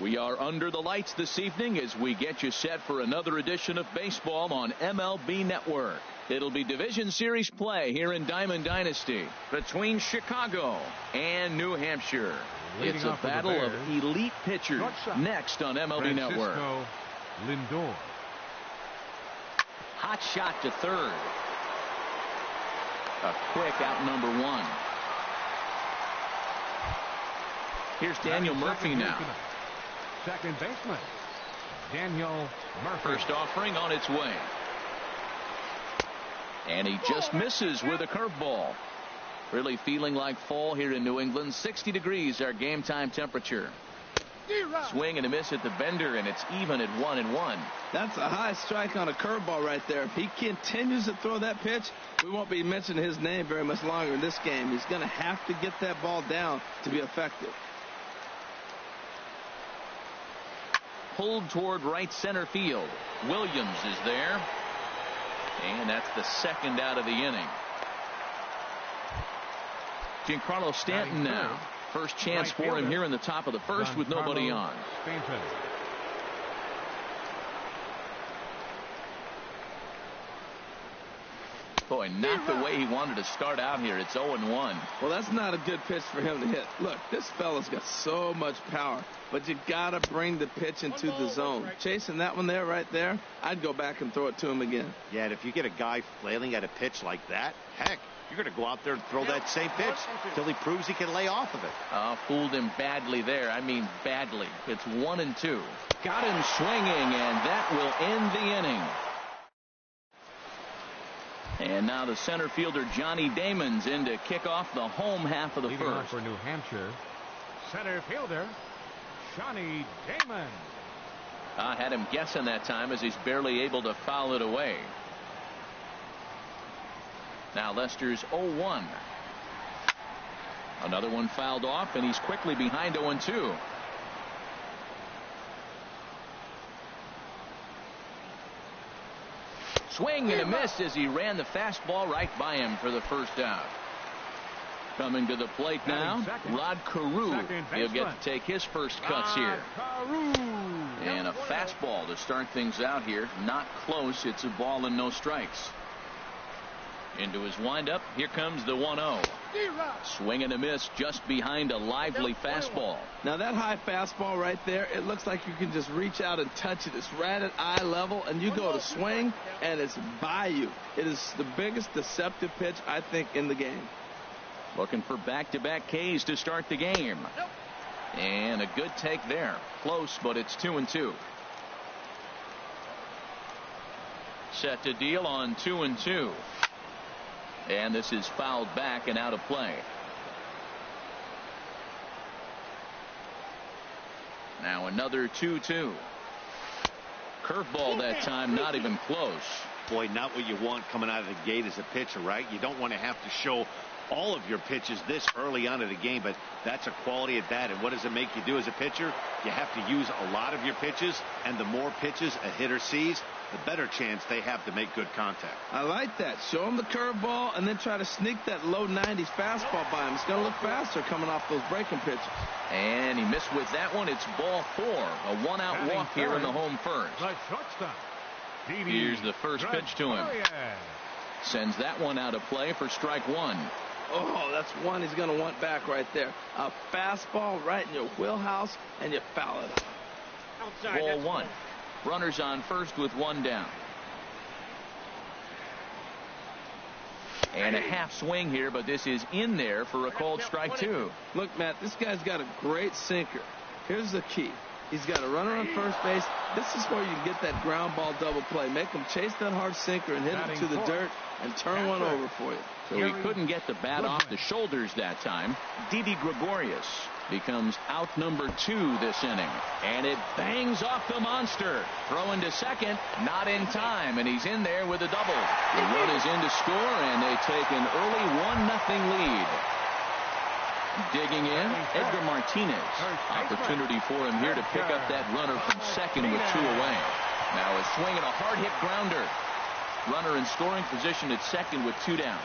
We are under the lights this evening as we get you set for another edition of baseball on MLB Network. It'll be Division Series play here in Diamond Dynasty between Chicago and New Hampshire. It's a battle of elite pitchers next on MLB Network. Lindor. Hot shot to third. A quick out number one. Here's Daniel Murphy now. Second baseman, Daniel Murphy. First offering on its way. And he just misses with a curveball. Really feeling like fall here in New England. 60 degrees our game time temperature. Swing and a miss at the bender, and it's even at 1-1. That's a high strike on a curveball right there. If he continues to throw that pitch, we won't be mentioning his name very much longer in this game. He's going to have to get that ball down to be effective. Pulled toward right center field. Williams is there. And that's the second out of the inning. Giancarlo Stanton now. First chance for him here in the top of the first with nobody on. Boy, not the way he wanted to start out here. It's 0-1. Well, that's not a good pitch for him to hit. Look, this fella's got so much power, but you got to bring the pitch into the zone. Chasing that one there, right there, I'd go back and throw it to him again. Yeah, and if you get a guy flailing at a pitch like that, heck, you're going to go out there and throw that same pitch until he proves he can lay off of it. Fooled him badly there. I mean badly. It's 1-2. Got him swinging, and that will end the inning. And now the center fielder Johnny Damon's in to kick off the home half of the Leading first. off for New Hampshire, center fielder Johnny Damon. I had him guessing that time as he's barely able to foul it away. Now Lester's 0-1. Another one fouled off, and he's quickly behind 0-2. Swing and a miss as he ran the fastball right by him for the first out. Coming to the plate now, Rod Carew. He'll get to take his first cuts here. And a fastball to start things out here. Not close. It's a ball and no strikes. Into his windup. Here comes the 1-0. Swing and a miss just behind a lively fastball. Now that high fastball right there, it looks like you can just reach out and touch it. It's right at eye level, and you go to swing, and it's by you. It is the biggest deceptive pitch, I think, in the game. Looking for back-to-back Ks to start the game. And a good take there. Close, but it's 2-2. Set to deal on 2-2. And this is fouled back and out of play. Now another 2-2. Curveball that time, not even close. Boy, not what you want coming out of the gate as a pitcher, right? You don't want to have to show all of your pitches this early on in the game, but that's a quality at that. And what does it make you do as a pitcher? You have to use a lot of your pitches, and the more pitches a hitter sees, the better chance they have to make good contact. I like that. Show him the curveball and then try to sneak that low 90s fastball by him. It's going to look faster coming off those breaking pitches. And he missed with that one. It's ball 4. A one-out walk here in the home first. Here's the first pitch to him. Sends that one out of play for strike 1. Oh, that's one he's going to want back right there. A fastball right in your wheelhouse, and you foul it. Ball 1. Runners on first with one down. And a half swing here, but this is in there for a called strike 2. Look, Matt, this guy's got a great sinker. Here's the key. He's got a runner on first base. This is where you get that ground ball double play. Make him chase that hard sinker and hit it to the dirt and turn one over for you. So he couldn't get the bat off the shoulders that time. Didi Gregorius becomes out number 2 this inning. And it bangs off the monster. Throwing to second, not in time, and he's in there with a double. The run is in to score, and they take an early 1-0 lead. Digging in, Edgar Martinez. Opportunity for him here to pick up that runner from second with 2 away. Now a swing and a hard hit grounder. Runner in scoring position at second with 2 down.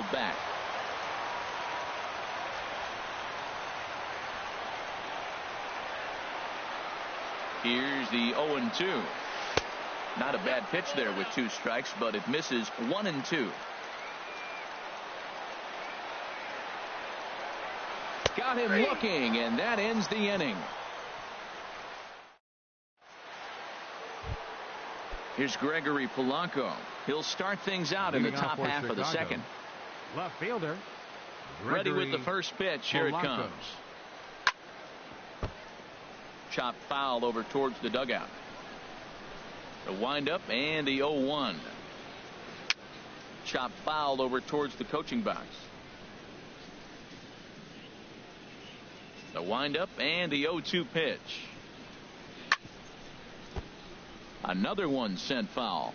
fouled back. Here's the 0-2. Not a bad pitch there with 2 strikes, but it misses 1-2. Got him looking, and that ends the inning. Here's Gregory Polanco. He'll start things out in the top half of the second. Left fielder. Ready with the first pitch. Here it comes. Chop foul over towards the dugout. The windup and the 0-1. Chop foul over towards the coaching box. The windup and the 0-2 pitch. Another one sent foul.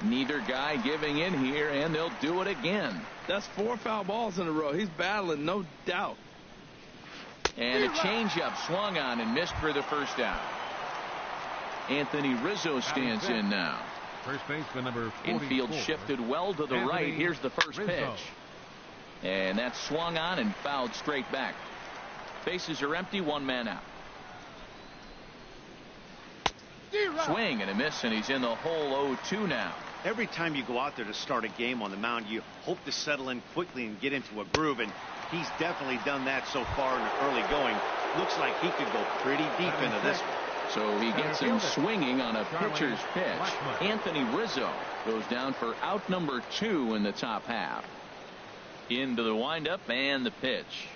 Neither guy giving in here, and they'll do it again. That's 4 foul balls in a row. He's battling, no doubt. And a changeup swung on and missed for the first out. Anthony Rizzo stands in now. First baseman number 44. Infield shifted well to the right. Here's the first pitch. And that's swung on and fouled straight back. Bases are empty, 1 man out. Swing and a miss, and he's in the hole 0-2 now. Every time you go out there to start a game on the mound, you hope to settle in quickly and get into a groove, and he's definitely done that so far in the early going. Looks like he could go pretty deep into this one. So he gets him swinging on a pitcher's pitch. Anthony Rizzo goes down for out number 2 in the top half. Into the windup and the pitch.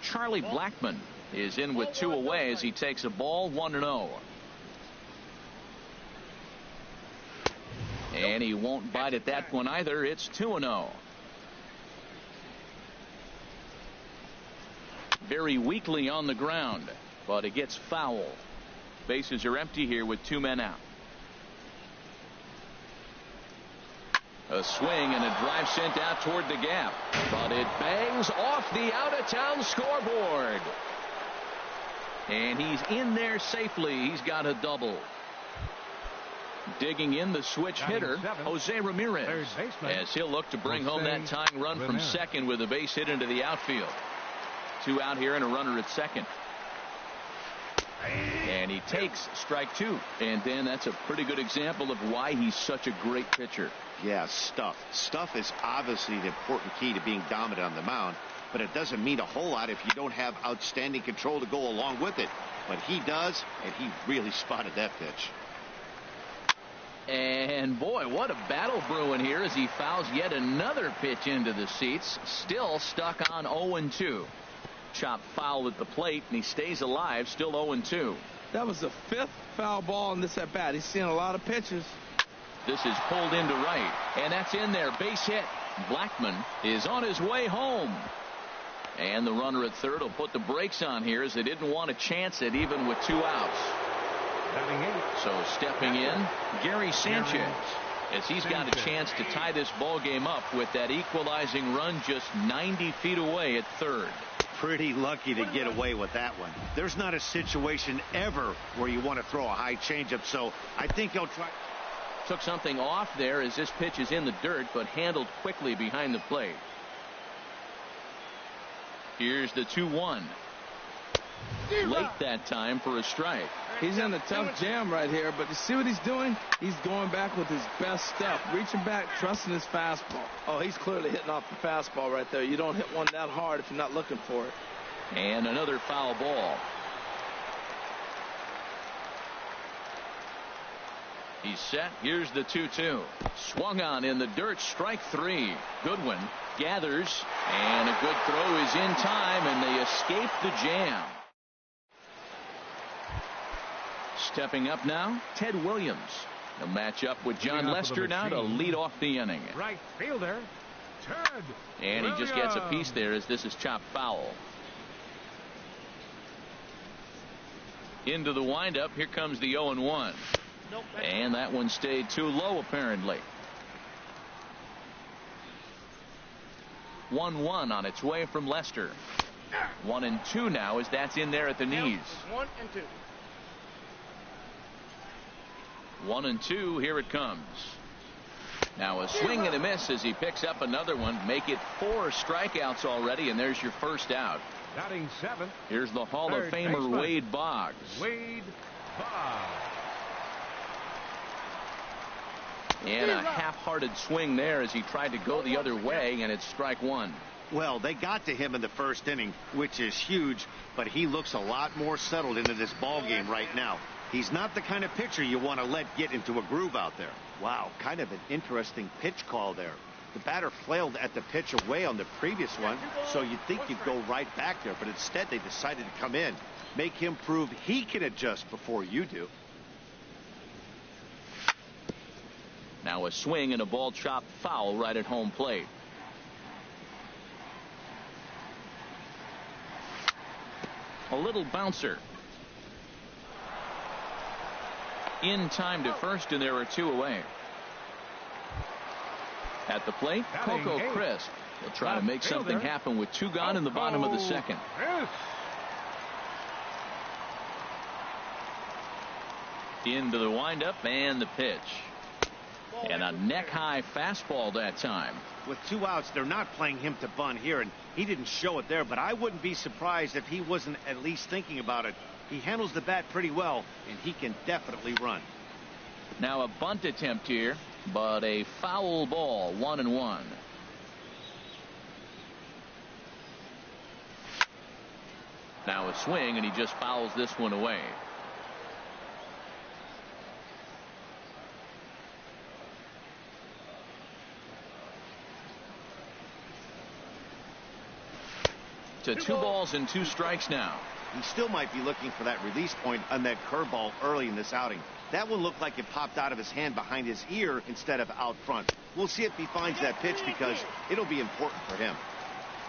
Charlie Blackmon is in with 2 away as he takes a ball 1-0. And he won't bite at that one either. It's 2-0. Very weakly on the ground, but it gets foul. Bases are empty here with 2 men out. A swing and a drive sent out toward the gap, but it bangs off the out-of-town scoreboard. And he's in there safely. He's got a double. Digging in the switch hitter, Jose Ramirez, as he'll look to bring home that tying run from second with a base hit into the outfield. 2 out here and a runner at second. And he takes strike 2. And Dan, that's a pretty good example of why he's such a great pitcher. Yeah, stuff. Stuff is obviously the important key to being dominant on the mound, but it doesn't mean a whole lot if you don't have outstanding control to go along with it. But he does, and he really spotted that pitch. And boy, what a battle brewing here as he fouls yet another pitch into the seats. Still stuck on 0-2. Chop foul at the plate, and he stays alive, still 0-2. That was the 5th foul ball in this at bat. He's seen a lot of pitches. This is pulled into right, and that's in there. Base hit. Blackmon is on his way home. And the runner at third will put the brakes on here as they didn't want to chance it even with 2 outs. So stepping in, Gary Sanchez, as he's got a chance to tie this ball game up with that equalizing run just 90 feet away at third. Pretty lucky to get away with that one. There's not a situation ever where you want to throw a high changeup, so I think he'll try. Took something off there as this pitch is in the dirt, but handled quickly behind the plate. Here's the 2-1. Late that time for a strike. He's in a tough jam right here, but you see what he's doing? He's going back with his best stuff. Reaching back, trusting his fastball. Oh, he's clearly hitting off the fastball right there. You don't hit one that hard if you're not looking for it. And another foul ball. He's set. Here's the 2-2. Swung on in the dirt. Strike 3. Goodwin gathers, and a good throw is in time, and they escape the jam. Stepping up now, Ted Williams. He'll match up with John Lester now to lead off the inning. Right fielder, Ted. And he just gets a piece there as this is chopped foul. Into the windup. Here comes the 0-1. And that one stayed too low apparently. 1-1 on its way from Lester. 1-2 now as that's in there at the knees. 1-2. 1-2. Here it comes. Now a swing and a miss as he picks up another one. Make it 4 strikeouts already, and there's your first out. Batting 7th. Here's the Hall of Famer Wade Boggs. Wade Boggs. And a half-hearted swing there as he tried to go the other way, and it's strike 1. Well, they got to him in the first inning, which is huge, but he looks a lot more settled into this ball game right now. He's not the kind of pitcher you want to let get into a groove out there. Wow, kind of an interesting pitch call there. The batter flailed at the pitch away on the previous one, so you'd think you'd go right back there, but instead they decided to come in. Make him prove he can adjust before you do. Now a swing and a ball chopped foul right at home plate. A little bouncer. In time to first, and there are 2 away. At the plate, Coco Crisp. He'll try to make something happen with 2 gone in the bottom of the second. Into the windup and the pitch. And a neck-high fastball that time. With 2 outs, they're not playing him to bunt here, and he didn't show it there, but I wouldn't be surprised if he wasn't at least thinking about it. He handles the bat pretty well, and he can definitely run. Now a bunt attempt here, but a foul ball, 1-1. Now a swing, and he just fouls this one away. To 2 balls and 2 strikes now. He still might be looking for that release point on that curveball early in this outing. That one looked like it popped out of his hand behind his ear instead of out front. We'll see if he finds that pitch because it'll be important for him.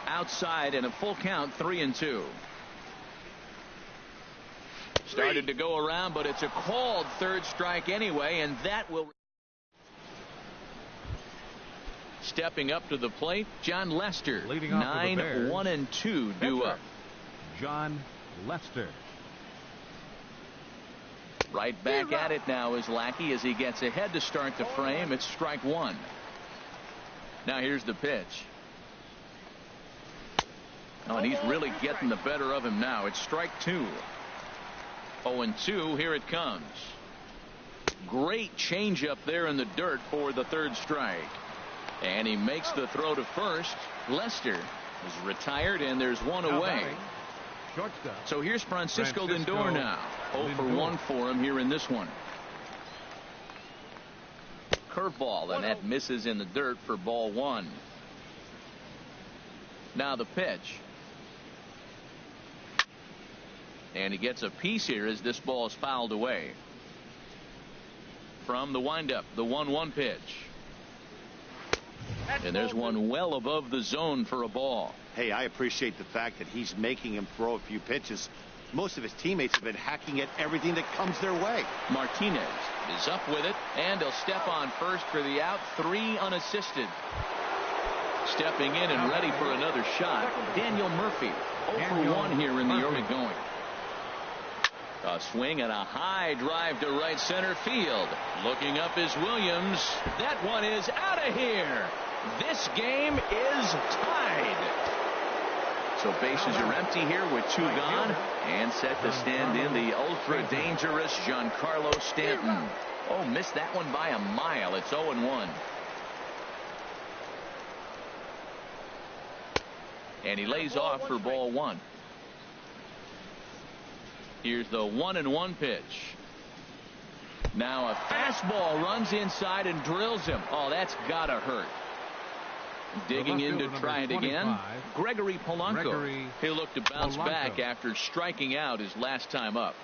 Outside and a full count, 3-2. Started to go around, but it's a called 3rd strike anyway, and that will. Stepping up to the plate, John Lester. 9-1-2 due up. John Lester. Right back at it now is Lackey as he gets ahead to start the frame. It's strike 1. Now here's the pitch. Oh, and he's really getting the better of him now. It's strike 2. 0-2. Here it comes. Great changeup there in the dirt for the 3rd strike. And he makes the throw to first. Lester is retired, and there's 1 away. So here's Francisco Lindor now. 0 for 1 for him here in this one. Curveball, and that misses in the dirt for ball 1. Now the pitch. And he gets a piece here as this ball is fouled away. From the windup, the 1-1 pitch. And there's one well above the zone for a ball. Hey, I appreciate the fact that he's making him throw a few pitches. Most of his teammates have been hacking at everything that comes their way. Martinez is up with it, and he'll step on first for the out. 3 unassisted. Stepping in and ready for another shot, Daniel Murphy. 0 for 1 here in the early going. A swing and a high drive to right center field. Looking up is Williams. That one is out of here. This game is tied. So bases are empty here with 2 gone. And set to stand in the ultra-dangerous Giancarlo Stanton. Oh, missed that one by a mile. It's 0-1. And he lays off for ball 1. Here's the 1-1 pitch. Now a fastball runs inside and drills him. Oh, that's gotta hurt. Digging in to try it again. Gregory Polanco. He'll look to bounce back after striking out his last time up.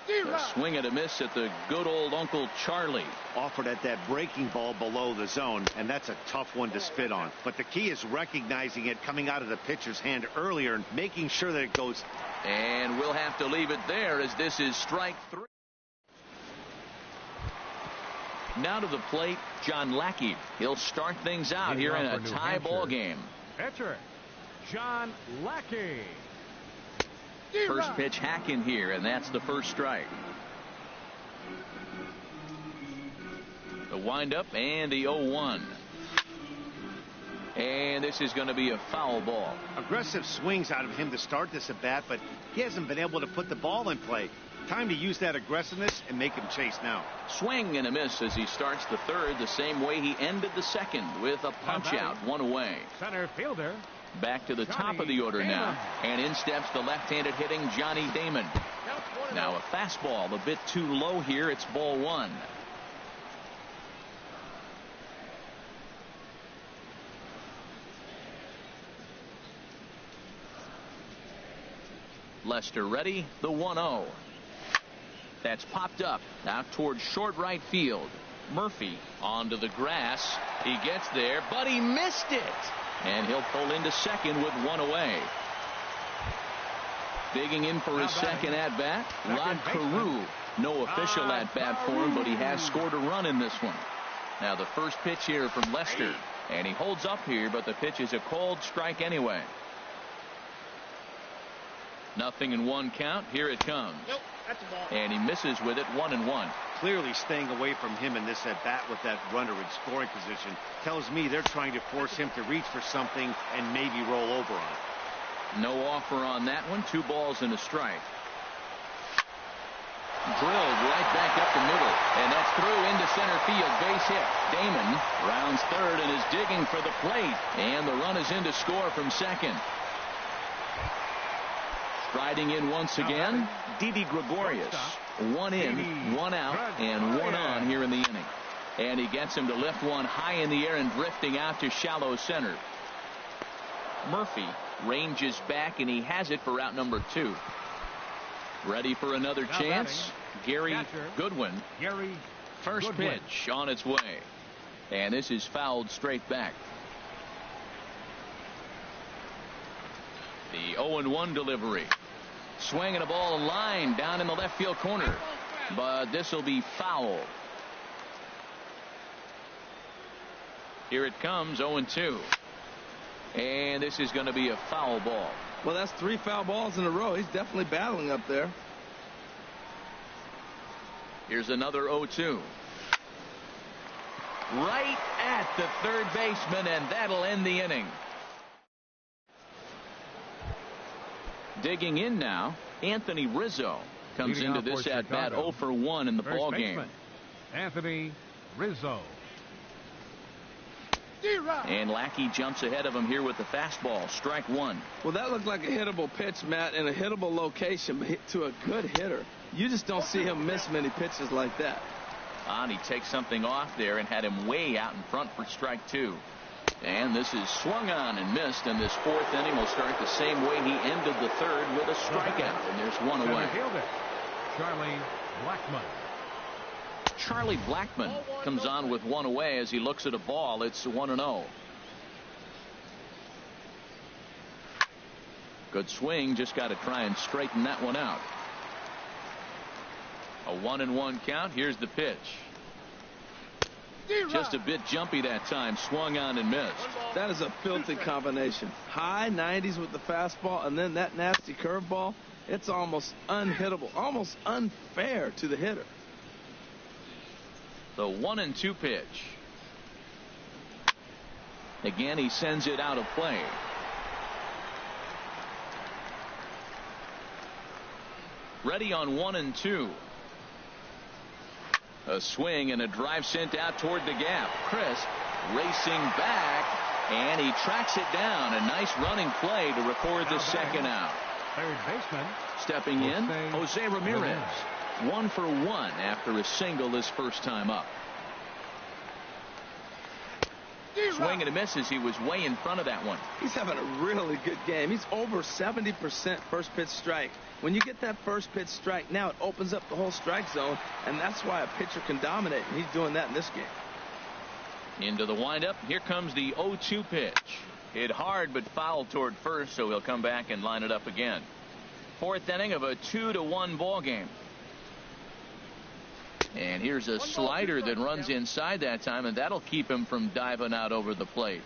A swing and a miss at the good old Uncle Charlie. Offered at that breaking ball below the zone, and that's a tough one to spit on. But the key is recognizing it coming out of the pitcher's hand earlier and making sure that it goes. And we'll have to leave it there as this is strike 3. Now to the plate, John Lackey. He'll start things out here in a tie ball game. Pitcher, John Lackey. First pitch hack in here, and that's the first strike. The windup and the 0-1. And this is going to be a foul ball. Aggressive swings out of him to start this at bat, but he hasn't been able to put the ball in play. Time to use that aggressiveness and make him chase now. Swing and a miss as he starts the third the same way he ended the second, with a punch out, one away. Center fielder. Back to the top of the order now, and in steps the left-handed hitting Johnny Damon. Now a fastball a bit too low here. It's ball one. Lester ready, the 1-0. That's popped up out towards short right field. Murphy onto the grass. He gets there, but he missed it. And he'll pull into second with one away. Digging in for his second at-bat, Rod Carew. No official at-bat for him, but he has scored a run in this one. Now the first pitch here from Lester. And he holds up here, but the pitch is a called strike anyway. 0-1 count. Here it comes. Nope, that's a ball. And he misses with it, 1-1. Clearly staying away from him in this at bat with that runner in scoring position tells me they're trying to force him to reach for something and maybe roll over on it. No offer on that one. 2 balls and a strike. Drilled right back up the middle, and that's through into center field. Base hit. Damon rounds third and is digging for the plate, and the run is in to score from second. Striding in once again, Didi Gregorius. 1 in, 1 out, and 1 on here in the inning. And he gets him to lift one high in the air and drifting out to shallow center. Murphy ranges back, and he has it for out number 2. Ready for another chance. Gary Goodwin. First pitch on its way. And this is fouled straight back. The 0-1 delivery. Swinging a ball line down in the left field corner. But this will be foul. Here it comes, 0-2. And this is going to be a foul ball. Well, that's 3 foul balls in a row. He's definitely battling up there. Here's another 0-2. Right at the third baseman, and that'll end the inning. Digging in now, Anthony Rizzo comes into this at bat 0 for 1 in the ball game. Anthony Rizzo. And Lackey jumps ahead of him here with the fastball. Strike 1. Well, that looked like a hittable pitch, Matt, in a hittable location, but hit to a good hitter. You just don't see him miss many pitches like that. And he takes something off there and had him way out in front for strike 2. And this is swung on and missed, and this 4th inning will start the same way he ended the 3rd with a strikeout, and there's 1 away. Charlie Blackmon. Charlie Blackmon comes on with 1 away as he looks at a ball. It's 1-0. Good swing, just got to try and straighten that one out. A 1-1 count. Here's the pitch. Just a bit jumpy that time. Swung on and missed. That is a filthy combination. High 90s with the fastball, and then that nasty curveball. It's almost unhittable, almost unfair to the hitter. The 1-2 pitch. Again, he sends it out of play. Ready on 1-2. A swing and a drive sent out toward the gap. Chris racing back, and he tracks it down. A nice running play to record the second out. Third baseman. Stepping in, Jose Ramirez. 1 for 1 after a single his first time up. Swing and a miss as he was way in front of that one. He's having a really good game. He's over 70% first pitch strike. When you get that first pitch strike, now it opens up the whole strike zone, and that's why a pitcher can dominate, and he's doing that in this game. Into the windup. Here comes the 0-2 pitch. Hit hard but fouled toward first, so he'll come back and line it up again. 4th inning of a 2-1 ball game. And here's a slider that runs inside that time, and that'll keep him from diving out over the plate.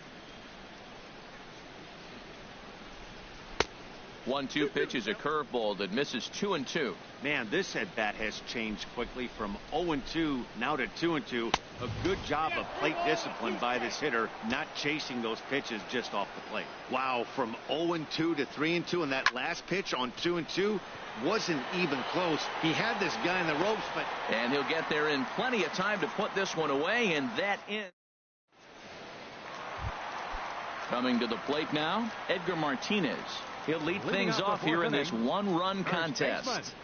1-2 pitch is a curveball that misses 2-2. Man, this at bat has changed quickly from 0-2 now to 2-2. A good job of plate discipline by this hitter, not chasing those pitches just off the plate. Wow, from 0-2 to 3-2, and that last pitch on 2-2 wasn't even close. He had this guy in the ropes, but and he'll get there in plenty of time to put this one away, and that ends. Coming to the plate now, Edgar Martinez. He'll lead things off here in this one-run contest.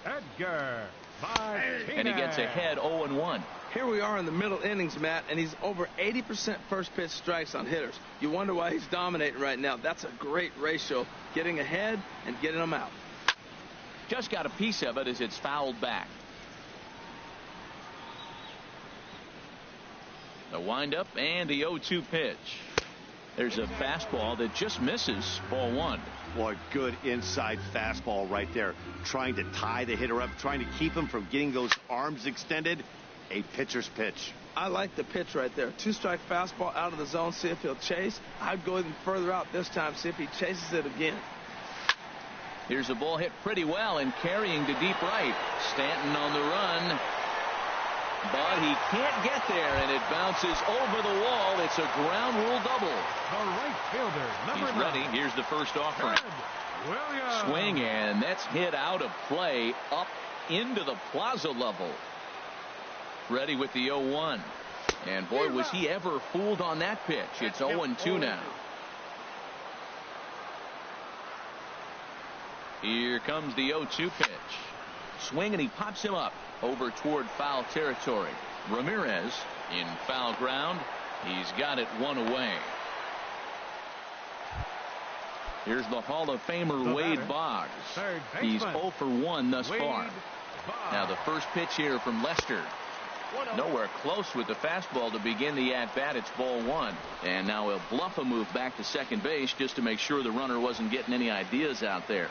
Edgar Martinez. And he gets ahead 0-1. Here we are in the middle innings, Matt, and he's over 80% first pitch strikes on hitters. You wonder why he's dominating right now. That's a great ratio, getting ahead and getting them out. Just got a piece of it as it's fouled back. The windup and the 0-2 pitch. There's a fastball that just misses, ball one. Boy, good inside fastball right there. Trying to tie the hitter up, trying to keep him from getting those arms extended. A pitcher's pitch. I like the pitch right there. 2-strike fastball out of the zone, see if he'll chase. I'd go even further out this time, see if he chases it again. Here's a ball hit pretty well and carrying to deep right. Stanton on the run. But he can't get there, and it bounces over the wall. It's a ground rule double. The right fielder, number 9. He's ready. Here's the first offering. Swing, and that's hit out of play up into the plaza level. Ready with the 0-1. And boy, was he ever fooled on that pitch. It's 0-2 now. Here comes the 0-2 pitch. Swing, and he pops him up over toward foul territory. Ramirez in foul ground. He's got it one away. Here's the Hall of Famer Wade Boggs. He's 0 for 1 thus far. Now the first pitch here from Lester. Nowhere close with the fastball to begin the at-bat. It's ball one. And now he'll bluff a move back to second base just to make sure the runner wasn't getting any ideas out there.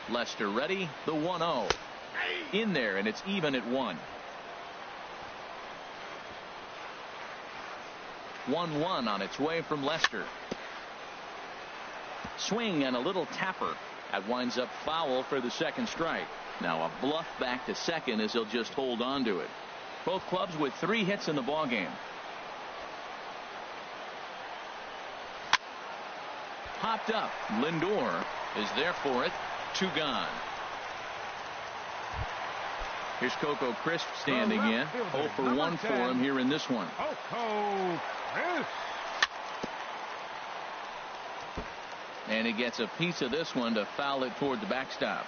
Lester ready. The 1-0. In there, and it's even at 1. 1-1 on its way from Lester. Swing and a little tapper. That winds up foul for the second strike. Now a bluff back to second as he'll just hold on to it. Both clubs with 3 hits in the ballgame. Popped up. Lindor is there for it. 2 gone. Here's Coco Crisp standing in. 0 for 1 for him here in this one. Coco Crisp. And he gets a piece of this one to foul it toward the backstop.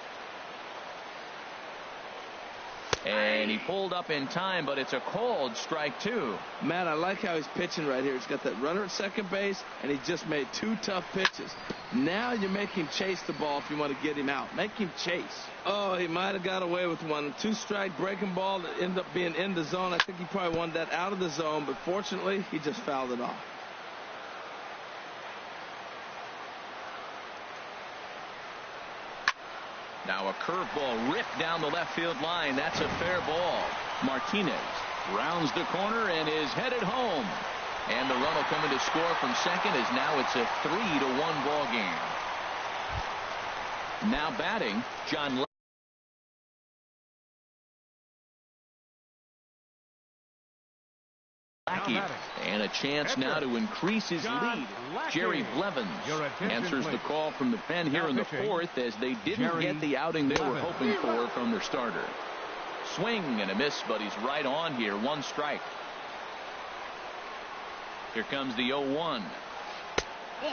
And he pulled up in time, but it's a called strike 2. Matt, I like how he's pitching right here. He's got that runner at second base, and he just made 2 tough pitches. Now you make him chase the ball if you want to get him out. Make him chase. Oh, he might have got away with one. 2-strike breaking ball that ended up being in the zone. I think he probably wanted that out of the zone, but fortunately, he just fouled it off. Now a curveball ripped down the left field line. That's a fair ball. Martinez rounds the corner and is headed home. And the run will come in to score from second as now it's a 3-1 ball game. Now batting, John Lackey. And a chance now to increase his lead. Jerry Blevins answers the call from the pen here in the 4th as they didn't get the outing they were hoping for from their starter. Swing and a miss, but he's right on here. 1 strike. Here comes the 0-1.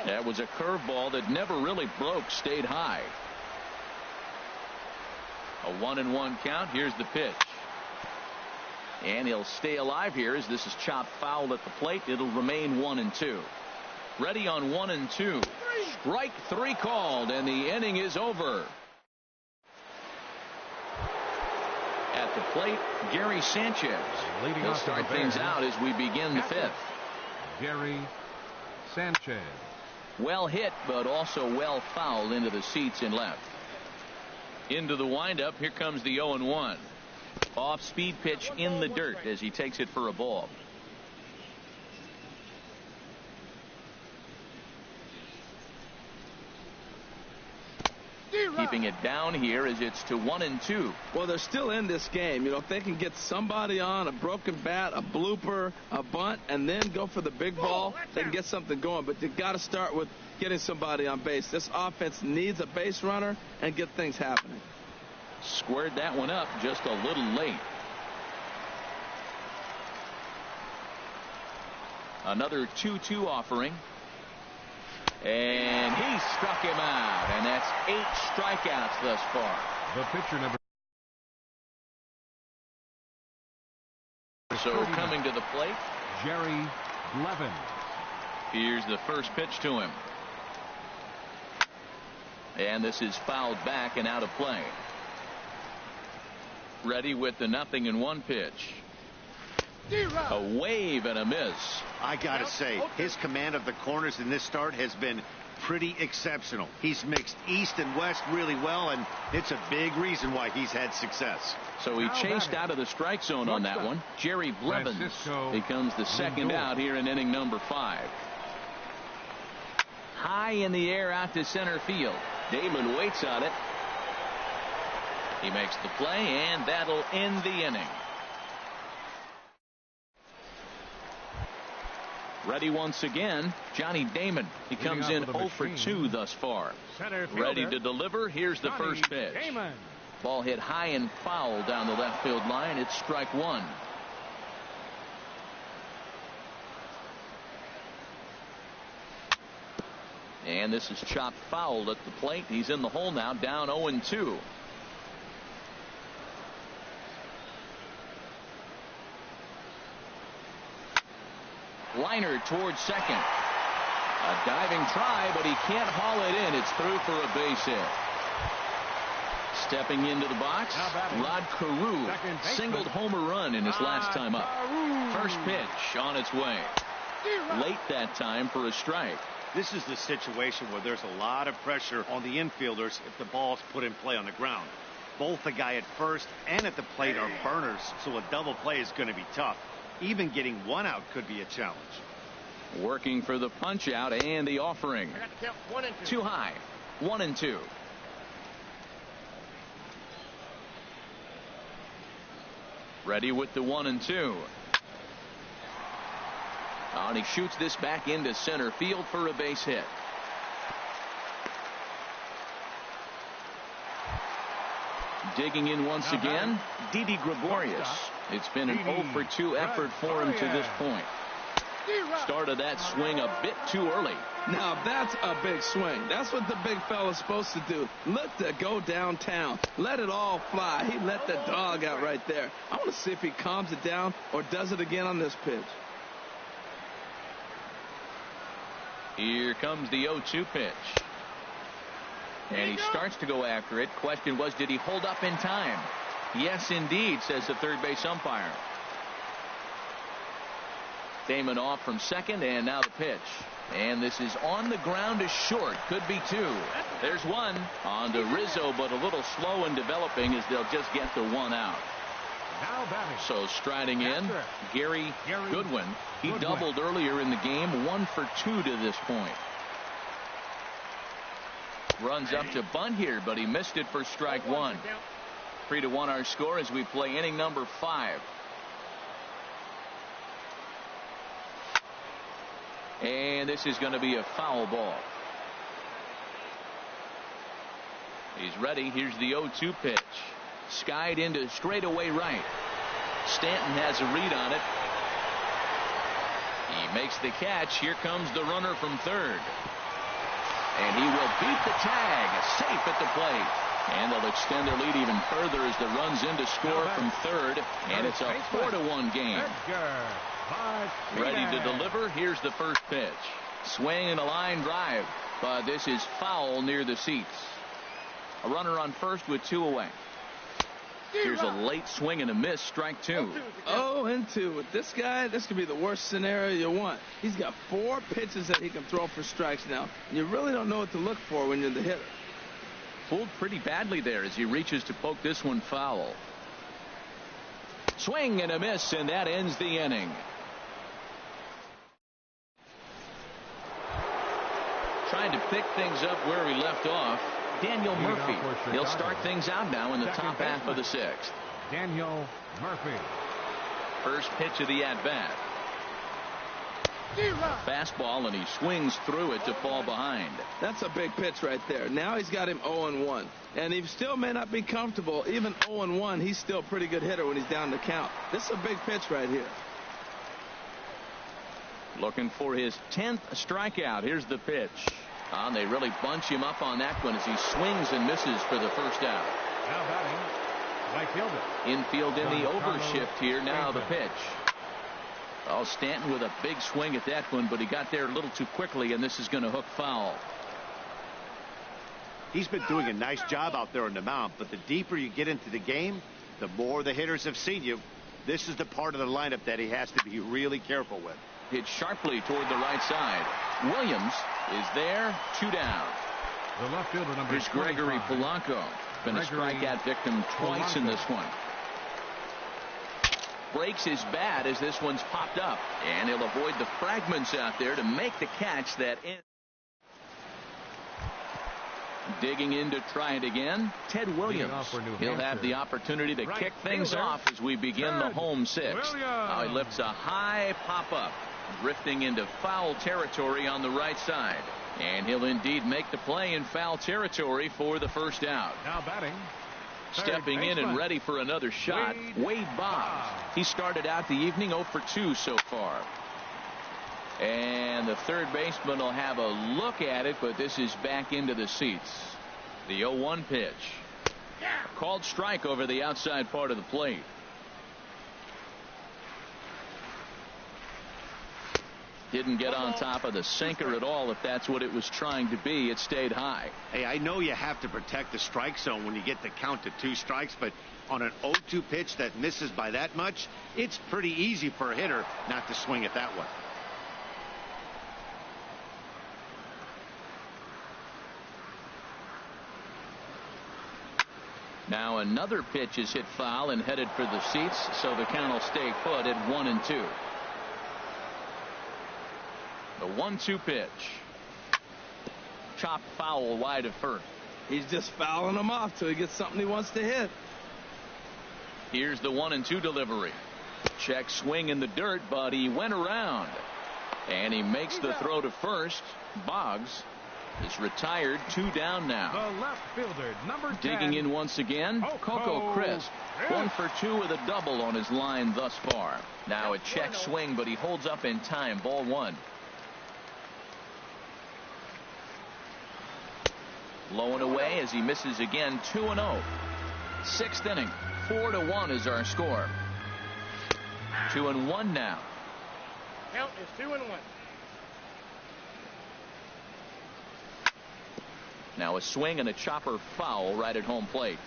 That was a curveball that never really broke, stayed high. A 1-1 count. Here's the pitch. And he'll stay alive here as this is chopped foul at the plate. It'll remain 1-2. Ready on 1-2. Strike 3 called, and the inning is over. At the plate, Gary Sanchez. He'll start things out as we begin the 5th. Gary Sanchez. Well hit, but also well fouled into the seats in left. Into the windup. Here comes the 0-1. Off speed pitch in the dirt as he takes it for a ball. it down here as it's to 1-2. Well, they're still in this game. You know, if they can get somebody on, a broken bat, a blooper, a bunt, and then go for the big ball, they can get something going. But you got to start with getting somebody on base. This offense needs a base runner and get things happening. Squared that one up just a little late. Another 2-2 offering. And he struck him out. And that's 8 strikeouts thus far. The pitcher number. So coming to the plate, Jerry Blevins. Here's the first pitch to him. And this is fouled back and out of play. Ready with the 0-1 pitch. A wave and a miss. I gotta say, his command of the corners in this start has been pretty exceptional. He's mixed east and west really well, and it's a big reason why he's had success. So he chased out of the strike zone on that one. Jerry Blevins becomes the second out here in inning number 5. High in the air out to center field. Damon waits on it. He makes the play, and that'll end the inning. Ready once again, Johnny Damon. He comes in 0 for 2 thus far. Ready to deliver. Here's the first pitch. Ball hit high and foul down the left field line. It's strike 1. And this is chopped foul at the plate. He's in the hole now, down 0-2. Liner towards second. A diving try, but he can't haul it in. It's through for a base hit. Stepping into the box, Rod Carew singled homer run in his last time up. First pitch on its way. Late that time for a strike. This is the situation where there's a lot of pressure on the infielders if the ball's put in play on the ground. Both the guy at first and at the plate are burners, so a double play is going to be tough. Even getting one out could be a challenge. Working for the punch out and the offering. Too high. 1-2. Ready with the 1-2. And he shoots this back into center field for a base hit. Digging in once again, Didi Gregorius. It's been an 0 for 2 effort for him to this point. Started that swing a bit too early. Now that's a big swing. That's what the big fella's supposed to do. Look to go downtown. Let it all fly. He let the dog out right there. I want to see if he calms it down or does it again on this pitch. Here comes the 0-2 pitch. And he starts to go after it. Question was, did he hold up in time? Yes, indeed, says the third base umpire. Damon off from second, and now the pitch. And this is on the ground to short. Could be 2. There's 1. On to Rizzo, but a little slow in developing as they'll just get the 1 out. So striding in, Gary Goodwin. He doubled earlier in the game, 1 for 2 to this point. Runs up to bunt here, but he missed it for strike 1. 3-1 our score as we play inning number 5. And this is going to be a foul ball. He's ready. Here's the 0-2 pitch. Skied into straightaway right. Stanton has a read on it. He makes the catch. Here comes the runner from third. And he will beat the tag. Safe at the plate. And they'll extend their lead even further as the runs in to score from third. And it's a 4-1 game. Ready to deliver. Here's the first pitch. Swing and a line drive. But this is foul near the seats. A runner on first with 2 away. Here's a late swing and a miss. Strike 2. 0-2. With this guy, this could be the worst scenario you want. He's got 4 pitches that he can throw for strikes now. And you really don't know what to look for when you're the hitter. Pulled pretty badly there as he reaches to poke this one foul. Swing and a miss, and that ends the inning. Trying to pick things up where we left off. Daniel Murphy. He'll start things out now in the top half of the sixth. Daniel Murphy. First pitch of the at-bat. Fastball, and he swings through it to fall behind. That's a big pitch right there. Now he's got him 0-1. And he still may not be comfortable. Even 0-1, he's still a pretty good hitter when he's down the count. This is a big pitch right here. Looking for his 10th strikeout. Here's the pitch. And they really bunch him up on that one as he swings and misses for the first out. Now batting, right fielder. Infield in the overshift here. Now the pitch. Oh, Stanton with a big swing at that one, but he got there a little too quickly, and this is going to hook foul. He's been doing a nice job out there on the mound, but the deeper you get into the game, the more the hitters have seen you. This is the part of the lineup that he has to be really careful with. Hit sharply toward the right side. Williams is there, 2 down. The left fielder, number Here's Gregory 25. Polanco. Been a strikeout victim twice in this one. Breaks his bat as this one's popped up, and he'll avoid the fragments out there to make the catch that ends. Digging in to try it again, Ted Williams. He'll have the opportunity to kick things off as we begin the home sixth. Now he lifts a high pop-up, drifting into foul territory on the right side. And he'll indeed make the play in foul territory for the first out. Now batting. Stepping in and ready for another shot, Wade Boggs. He started out the evening 0 for 2 so far. And the third baseman will have a look at it, but this is back into the seats. The 0-1 pitch. Called strike over the outside part of the plate. Didn't get on top of the sinker at all. If that's what it was trying to be, it stayed high. Hey, I know you have to protect the strike zone when you get the count to 2 strikes, but on an 0-2 pitch that misses by that much, it's pretty easy for a hitter not to swing it that way. Now another pitch is hit foul and headed for the seats, so the count will stay put at 1-2. The 1-2 pitch. Chopped foul wide of first. He's just fouling him off till he gets something he wants to hit. Here's the 1-2 delivery. Check swing in the dirt, but he went around. And he makes the throw to first. Boggs is retired, 2 down now. The left fielder, number 10. Digging in once again, Coco Crisp. 1 for 2 with a double on his line thus far. Now a check swing, but he holds up in time. Ball 1. Low and away as he misses again. 2-0. 6th inning. 4-1 is our score. 2-1 now. Count is 2-1. Now a swing and a chopper foul right at home plate.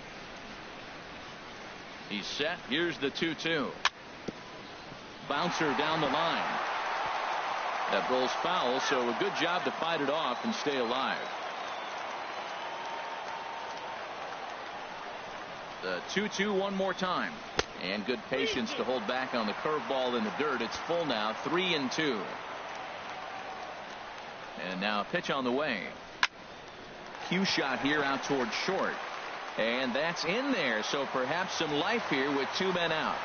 He's set. Here's the 2-2. Bouncer down the line. That rolls foul, so a good job to fight it off and stay alive. The 2-2 one more time. And good patience to hold back on the curveball in the dirt. It's full now, 3-2. And now a pitch on the way. Cue shot here out toward short. And that's in there, so perhaps some life here with 2 men out.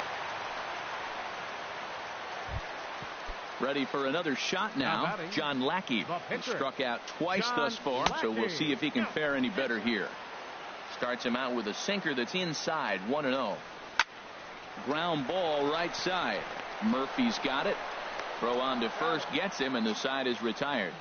Ready for another shot now. John Lackey struck out twice thus far, so we'll see if he can fare any better here. Starts him out with a sinker that's inside. 1-0. Ground ball right side. Murphy's got it. Throw on to first gets him, and the side is retired.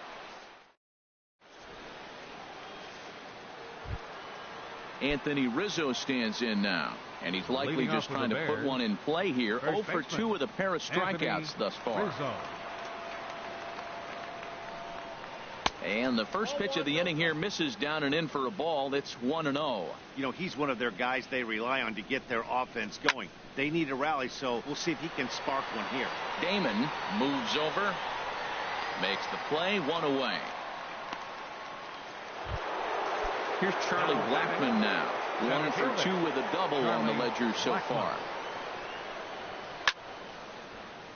Anthony Rizzo stands in now, and he's likely just trying to put one in play here. 0 for 2 with a pair of strikeouts thus far. And the first pitch of the inning here misses down and in for a ball. It's 1-0. You know, he's one of their guys they rely on to get their offense going. They need a rally, so we'll see if he can spark one here. Damon moves over, makes the play, 1 away. Here's Charlie Blackmon now. 1 for 2 with a double on the ledger so far.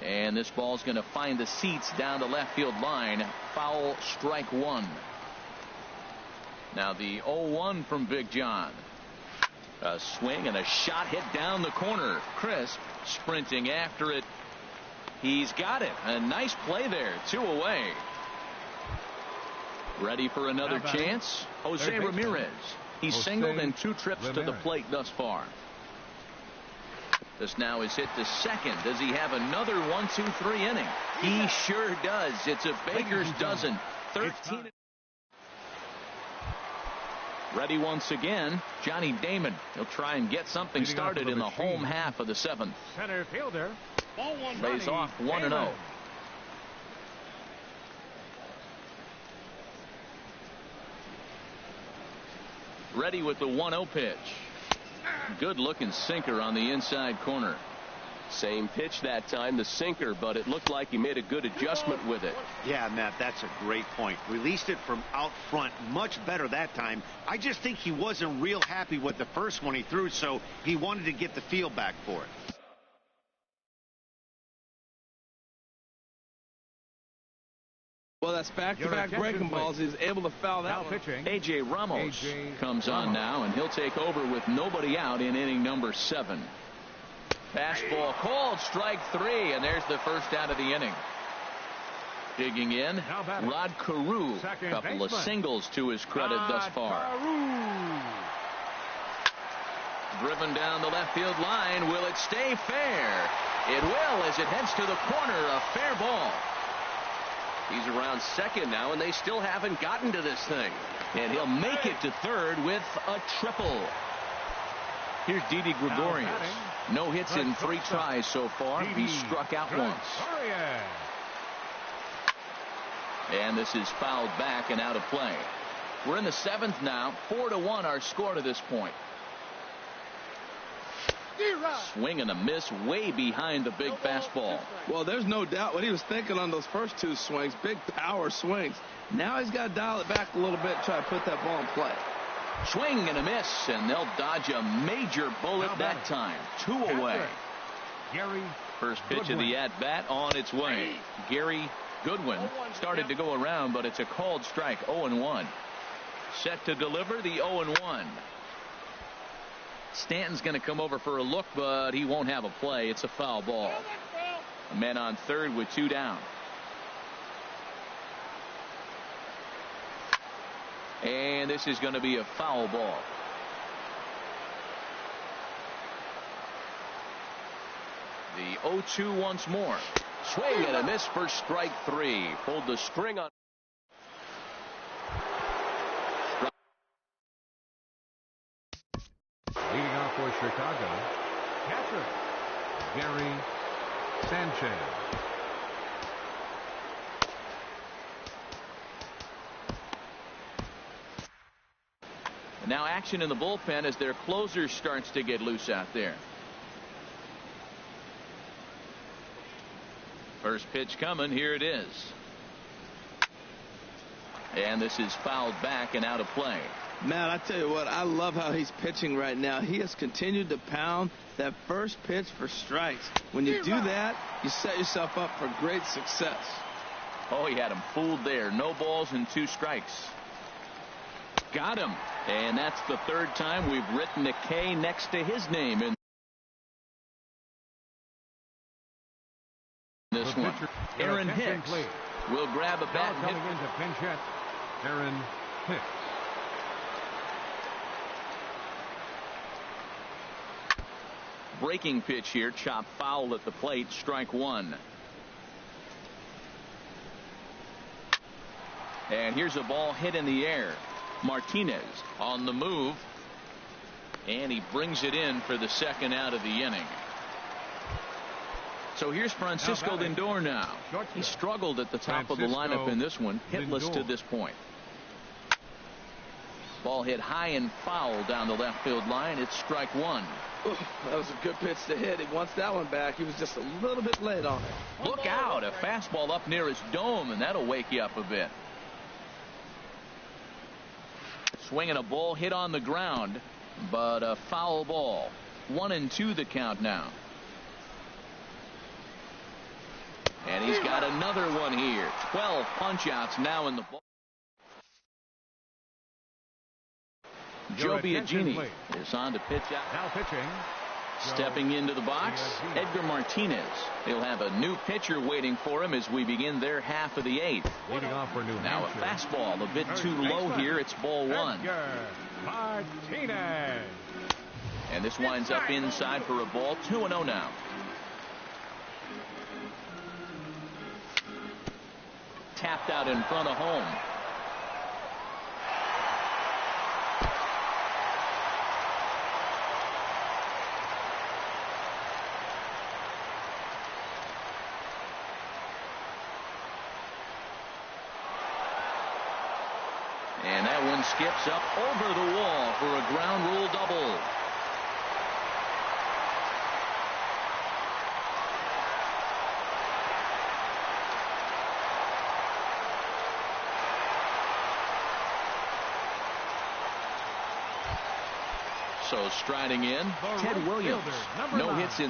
And this ball's going to find the seats down the left field line. Foul, strike 1. Now the 0-1 from Big John. A swing and a shot hit down the corner. Crisp sprinting after it. He's got it. A nice play there. 2 away. Ready for another chance. Jose Ramirez. He's singled in 2 trips to the plate thus far. This now is hit to second. Does he have another 1-2-3 inning? He sure does. It's a baker's dozen. 13. Ready once again, Johnny Damon. He'll try and get something started in the home half of the 7th. Center fielder. Lays off 1-0. Ready with the 1-0 pitch. Good looking sinker on the inside corner. Same pitch that time, the sinker, but it looked like he made a good adjustment with it. Yeah, Matt, that's a great point. Released it from out front much better that time. I just think he wasn't real happy with the first one he threw, so he wanted to get the feel back for it. Well, that's back-to-back breaking balls. He's able to foul that one. A.J. Ramos comes on now, and he'll take over with nobody out in inning number 7. Fastball called, strike 3, and there's the first out of the inning. Digging in, Rod Carew. A couple of singles to his credit thus far. Driven down the left field line. Will it stay fair? It will as it heads to the corner. A fair ball. He's around second now, and they still haven't gotten to this thing. And he'll make it to third with a triple. Here's Didi Gregorius. No hits in 3 tries so far. He struck out once. And this is fouled back and out of play. We're in the 7th now. 4-1 our score to this point. Swing and a miss way behind the big fastball. Well, there's no doubt what he was thinking on those first 2 swings. Big power swings. Now he's got to dial it back a little bit and try to put that ball in play. Swing and a miss, and they'll dodge a major bullet that time. 2 away. First pitch of the at-bat on its way. Gary Goodwin started to go around, but it's a called strike. 0-1. Set to deliver the 0-1. Stanton's going to come over for a look, but he won't have a play. It's a foul ball. A man on third with 2 down. And this is going to be a foul ball. The 0-2 once more. Swing and a miss for strike 3. Pulled the string on. Leading off for Chicago, catcher Gary Sanchez. Now action in the bullpen as their closer starts to get loose out there. First pitch coming. Here it is. And this is fouled back and out of play. Man, I tell you what, I love how he's pitching right now. He has continued to pound that first pitch for strikes. When you do that, you set yourself up for great success. Oh, he had him fooled there. No balls and 2 strikes. Got him. And that's the 3rd time we've written a K next to his name in this one. Aaron Hicks will grab a bat and hit. Coming into pinch hit, Aaron Hicks. Breaking pitch here, chopped foul at the plate, strike 1. And here's a ball hit in the air. Martinez on the move, and he brings it in for the 2nd out of the inning. So here's Francisco Lindor now. He struggled at the top of the lineup in this one, hitless to this point. Ball hit high and foul down the left field line. It's strike 1. Ooh, that was a good pitch to hit. He wants that one back. He was just a little bit late on it. Look out, a fastball up near his dome, and that'll wake you up a bit. Swinging a ball hit on the ground, but a foul ball. 1-2 the count now. And he's got another one here. 12 punch outs now in the ball. Joe Biagini is on to pitch out. Now pitching. Stepping into the box, Edgar Martinez. He'll have a new pitcher waiting for him as we begin their half of the 8th. Leading off for New Now a Hampshire. fastball a bit too low here. It's ball 1. Edgar Martinez. And this winds up inside for a ball. 2-0 now. Tapped out in front of home. And that one skips up over the wall for a ground rule double. So striding in, Ted Williams. No hits in